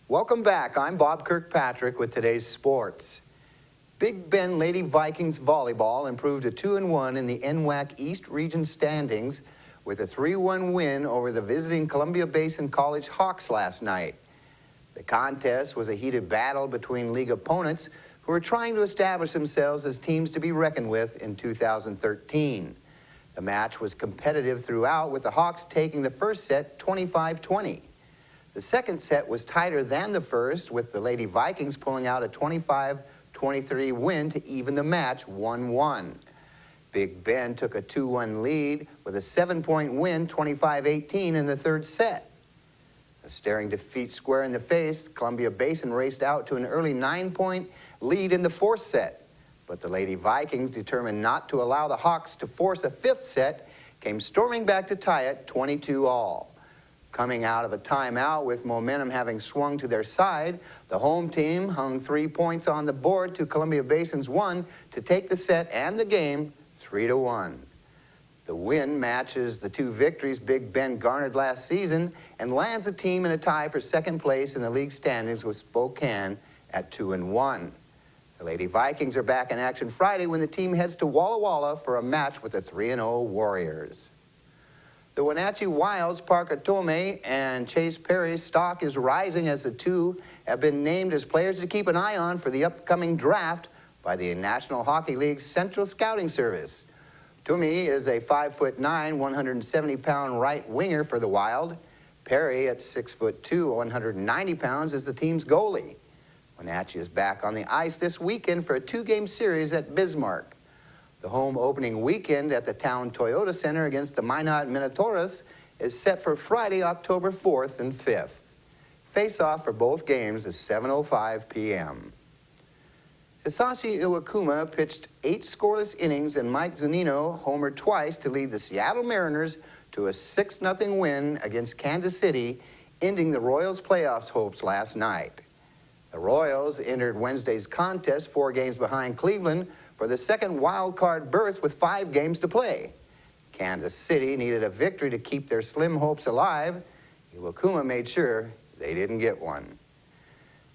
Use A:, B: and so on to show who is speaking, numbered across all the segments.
A: Welcome back. I'm Bob Kirkpatrick with today's sports. Big Bend Lady Vikings volleyball improved to 2-1 in the NWAC East Region standings with a 3-1 win over the visiting Columbia Basin College Hawks last night. The contest was a heated battle between league opponents who are trying to establish themselves as teams to be reckoned with in 2013. The match was competitive throughout, with the Hawks taking the first set 25-20. The second set was tighter than the first, with the Lady Vikings pulling out a 25-23 win to even the match 1-1. Big Bend took a 2-1 lead with a 7-point win, 25-18 in the third set. A staring defeat square in the face, Columbia Basin raced out to an early 9-point lead in the fourth set. But the Lady Vikings, determined not to allow the Hawks to force a fifth set, came storming back to tie it 22-all. Coming out of a timeout with momentum having swung to their side, the home team hung 3 points on the board to Columbia Basin's 1 to take the set and the game 3-1. The win matches the 2 victories Big Bend garnered last season and lands the team in a tie for second place in the league standings with Spokane at 2-1. The Lady Vikings are back in action Friday when the team heads to Walla Walla for a match with the 3-0 Warriors. The Wenatchee Wild's Parker Tomei and Chase Perry's stock is rising as the two have been named as players to keep an eye on for the upcoming draft by the National Hockey League's Central Scouting Service. Tomei is a 5'9", 170-pound right winger for the Wild. Perry, at 6'2", 190 pounds, is the team's goalie. Wenatchee is back on the ice this weekend for a 2-game series at Bismarck. The home opening weekend at the Town Toyota Center against the Minot Minotauros is set for Friday, October 4th and 5th. Face-off for both games is 7:05 p.m. Hisashi Iwakuma pitched 8 scoreless innings, and Mike Zunino homered twice to lead the Seattle Mariners to a 6-0 win against Kansas City, ending the Royals' playoffs hopes last night. The Royals entered Wednesday's contest 4 games behind Cleveland for the second wild card berth with 5 games to play. Kansas City needed a victory to keep their slim hopes alive. Iwakuma made sure they didn't get one.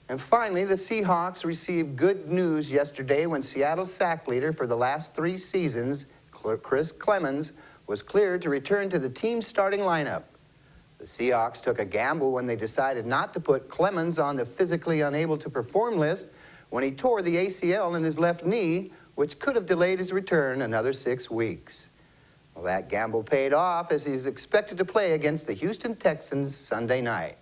A: And finally, the Seahawks received good news yesterday when Seattle's sack leader for the last 3 seasons, Chris Clemons, was cleared to return to the team's starting lineup. The Seahawks took a gamble when they decided not to put Clemons on the physically unable to perform list when he tore the ACL in his left knee, which could have delayed his return another 6 weeks. Well, that gamble paid off, as he's expected to play against the Houston Texans Sunday night.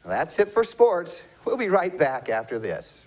A: Well, that's it for sports. We'll be right back after this.